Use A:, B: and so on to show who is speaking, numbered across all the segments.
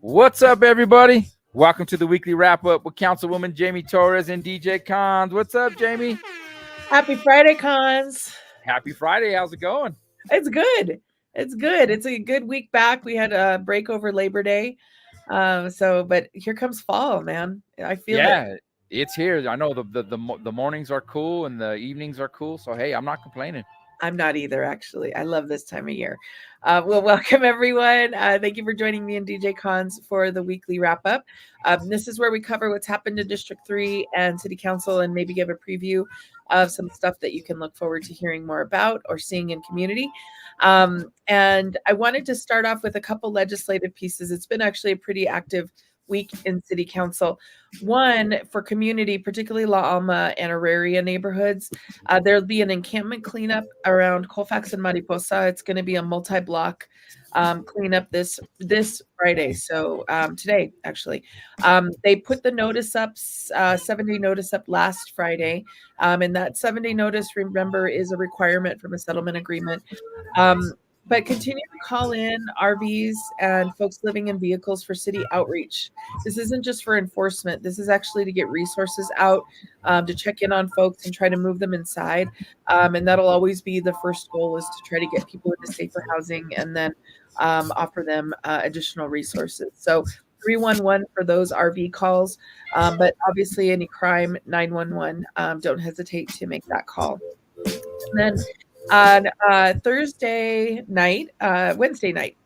A: What's up, everybody? Welcome to the weekly wrap up with Councilwoman Jamie Torres and DJ Cons. What's up, Jamie?
B: Happy Friday, Cons.
A: Happy Friday. How's it going?
B: It's good. It's good. It's a good week back. We had a break over Labor Day. But here comes fall, man. I feel it.
A: It's here. I know the mornings are cool and the evenings are cool. So hey, I'm not complaining.
B: I'm not either, actually. I love this time of year. Well, welcome everyone. Thank you for joining me and DJ Cons for the weekly wrap up. This is where we cover what's happened in District 3 and City Council and maybe give a preview of some stuff that you can look forward to hearing more about or seeing in community. And I wanted to start off with a couple legislative pieces. It's been actually a pretty active week in City Council. One, for community, particularly La Alma and Auraria neighborhoods, there'll be an encampment cleanup around Colfax and Mariposa. It's going to be a multi-block cleanup this Friday. So today, actually, they put the notice up, 7-day notice up last Friday. And that 7-day notice, remember, is a requirement from a settlement agreement. But continue to call in RVs and folks living in vehicles for city outreach. This isn't just for enforcement. This is actually to get resources out, to check in on folks and try to move them inside. And that'll always be the first goal, is to try to get people into safer housing and then offer them additional resources. So 311 for those RV calls. But obviously any crime, 911, don't hesitate to make that call. And then on Wednesday night,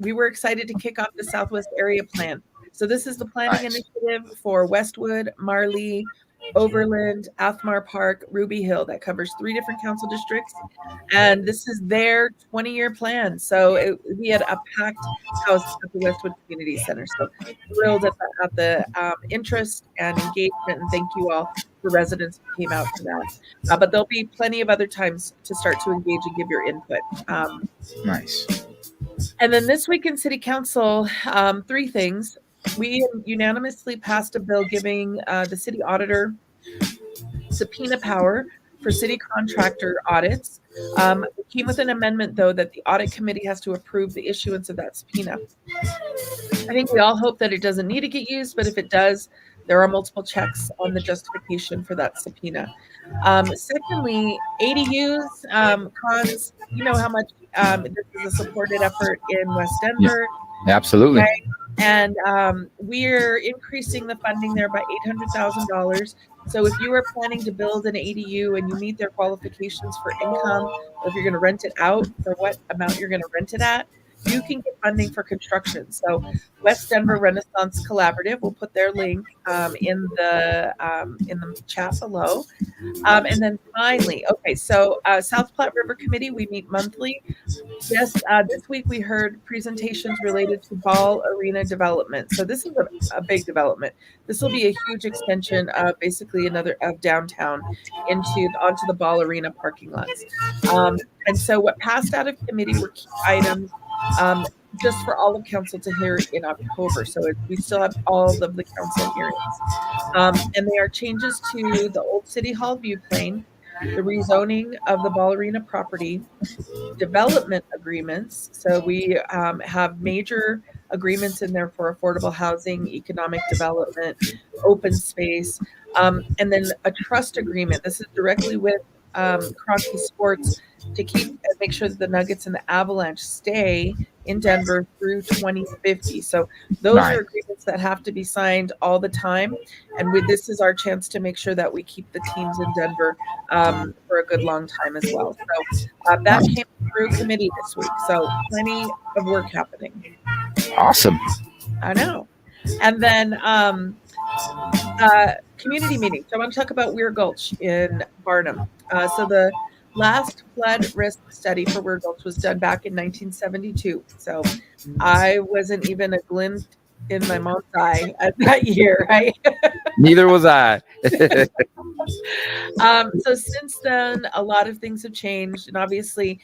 B: we were excited to kick off the Southwest Area Plan. So this is the planning initiative for Westwood, Marley, Overland, Athmar Park, Ruby Hill. That covers 3 different council districts. And this is their 20-year plan. So we had a packed house at the Westwood Community Center. So thrilled at the interest and engagement. And thank you all, the residents who came out for that. But there'll be plenty of other times to start to engage and give your input.
A: Nice.
B: And then this week in City Council, 3 things. We unanimously passed a bill giving the city auditor subpoena power for city contractor audits. It came with an amendment, though, that the audit committee has to approve the issuance of that subpoena. I think we all hope that it doesn't need to get used, but if it does, there are multiple checks on the justification for that subpoena. Secondly, ADUs, Cons, you know how much this is a supported effort in West Denver.
A: Yeah, absolutely.
B: Okay? And we're increasing the funding there by $800,000. So if you are planning to build an ADU and you meet their qualifications for income, or if you're going to rent it out, for what amount you're going to rent it at, you can get funding for construction. So West Denver Renaissance Collaborative, we'll put their link in the chat below. And then finally, okay, so South Platte River Committee, we meet monthly. Yes, this week we heard presentations related to Ball Arena development. So this is a big development. This will be a huge extension of basically another of downtown onto the Ball Arena parking lots. And so what passed out of committee were key items just for all of council to hear in October. So we still have all of the council hearings. And they are changes to the old City Hall view plane, the rezoning of the Ball Arena property, development agreements. So we have major agreements in there for affordable housing, economic development, open space, and then a trust agreement. This is directly with Kroenke Sports to make sure that the Nuggets and the Avalanche stay in Denver through 2050. So those are agreements that have to be signed all the time. And this is our chance to make sure that we keep the teams in Denver for a good long time as well. So that came through committee this week. So plenty of work happening.
A: Awesome.
B: I know. And then community meeting. So I want to talk about Weir Gulch in Barnum. So the last flood risk study for Weir Gulch was done back in 1972. So I wasn't even a glint in my mom's eye at that year, right?
A: Neither was I.
B: So since then, a lot of things have changed. And obviously,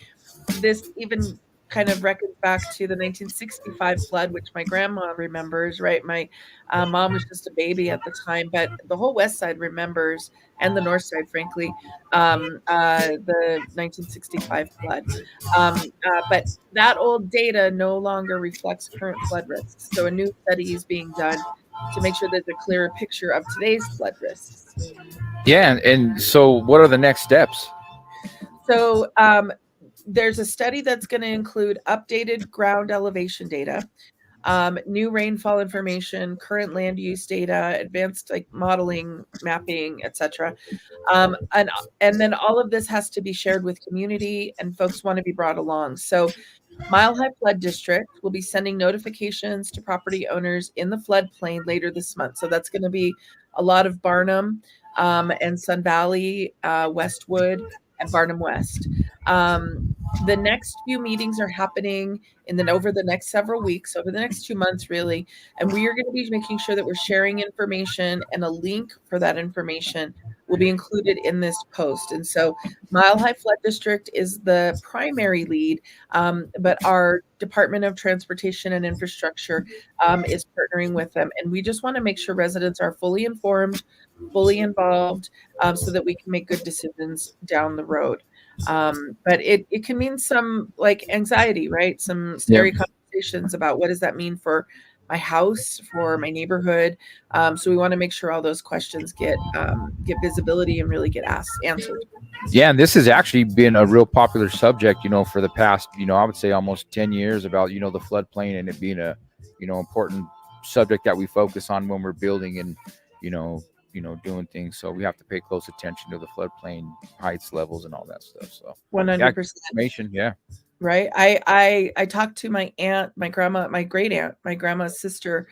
B: this even kind of reckons back to the 1965 flood, which my grandma remembers, right? My mom was just a baby at the time, but the whole west side remembers, and the north side, frankly, the 1965 flood. But that old data no longer reflects current flood risks. So a new study is being done to make sure there's a clearer picture of today's flood risks.
A: Yeah, and so what are the next steps?
B: So there's a study that's going to include updated ground elevation data, new rainfall information, current land use data, advanced like modeling, mapping, etc. And then all of this has to be shared with community, and folks want to be brought along. So Mile High Flood District will be sending notifications to property owners in the floodplain later this month. So that's going to be a lot of Barnum and Sun Valley, Westwood, and Barnum West. The next few meetings are happening over the next several weeks, over the next 2 months, really. And we are going to be making sure that we're sharing information, and a link for that information will be included in this post. And so Mile High Flood District is the primary lead, but our Department of Transportation and Infrastructure is partnering with them. And we just want to make sure residents are fully informed, fully involved, so that we can make good decisions down the road. But it can mean some like anxiety, right? Some scary conversations about what does that mean for my house, for my neighborhood. So we want to make sure all those questions get visibility and really get answered.
A: Yeah, and this has actually been a real popular subject, for the past, I would say almost 10 years about, the floodplain, and it being a, important subject that we focus on when we're building and, doing things. So we have to pay close attention to the floodplain heights, levels, and all that stuff. So
B: 100%.
A: Information, yeah.
B: Right. I talked to my aunt, my grandma, my great aunt, my grandma's sister,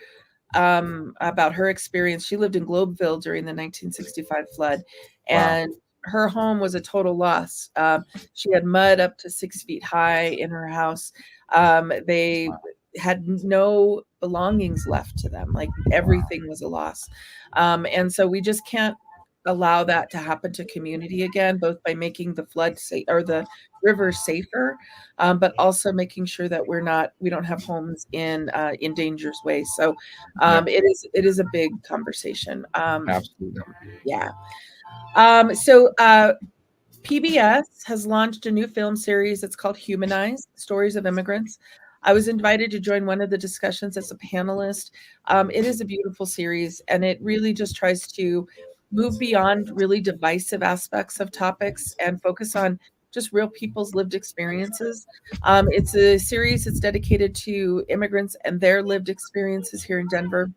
B: about her experience. She lived in Globeville during the 1965 flood, and her home was a total loss. She had mud up to 6 feet high in her house. They had no belongings left to them. Like everything was a loss. And so we just can't allow that to happen to community again, both by making the flood safe or the river safer, but also making sure that we don't have homes in dangerous ways. So it is a big conversation.
A: Absolutely.
B: Yeah. So PBS has launched a new film series. It's called Humanized: Stories of Immigrants. I was invited to join one of the discussions as a panelist. It is a beautiful series, and it really just tries to move beyond really divisive aspects of topics and focus on just real people's lived experiences. It's a series that's dedicated to immigrants and their lived experiences here in Denver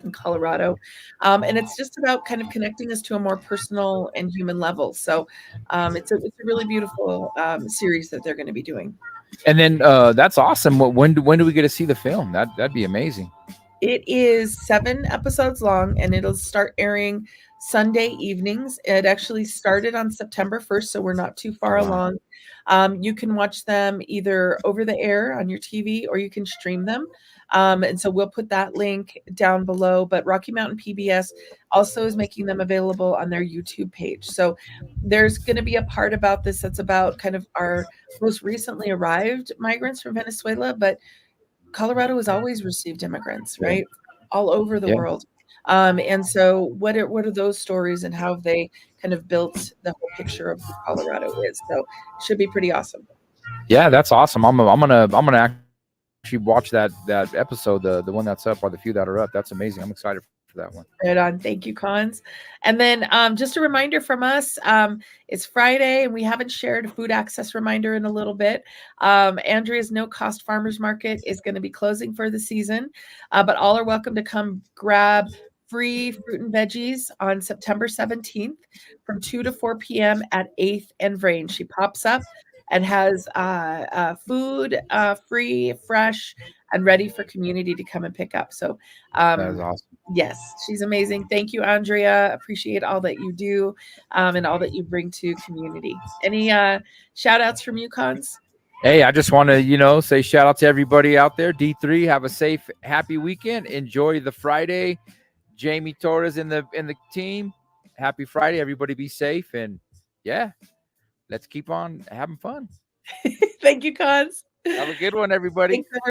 B: and Colorado. And it's just about kind of connecting us to a more personal and human level. So it's a really beautiful series that they're going to be doing.
A: And then that's awesome. When do we get to see the film? That'd be amazing.
B: It is 7 episodes long, and it'll start airing Sunday evenings. It actually started on September 1st, so we're not too far along. You can watch them either over the air on your TV, or you can stream them. And so we'll put that link down below. But Rocky Mountain PBS also is making them available on their YouTube page. So there's going to be a part about this that's about kind of our most recently arrived migrants from Venezuela, but Colorado has always received immigrants, right? All over the world. And so what are those stories, and how have they kind of built the whole picture of who Colorado is? So it should be pretty awesome.
A: Yeah, that's awesome. I'm gonna actually watch that episode, the one that's up, or the few that are up. That's amazing. I'm excited for that one.
B: Right on. Thank you, Cons. And then just a reminder from us, it's Friday, and we haven't shared a food access reminder in a little bit. Andrea's No Cost Farmers Market is going to be closing for the season, but all are welcome to come grab free fruit and veggies on September 17th from 2 to 4 p.m. at 8th and Vrain. She pops up and has food free, fresh, and ready for community to come and pick up. So
A: that is awesome.
B: Yes, she's amazing. Thank you, Andrea. Appreciate all that you do and all that you bring to community. Any shout outs from you, Cons?
A: Hey, I just want to, say shout out to everybody out there. D3, have a safe, happy weekend. Enjoy the Friday. Jamie Torres in the team. Happy Friday. Everybody be safe. And yeah, let's keep on having fun.
B: Thank you, Cons.
A: Have a good one, everybody.
B: Thanks,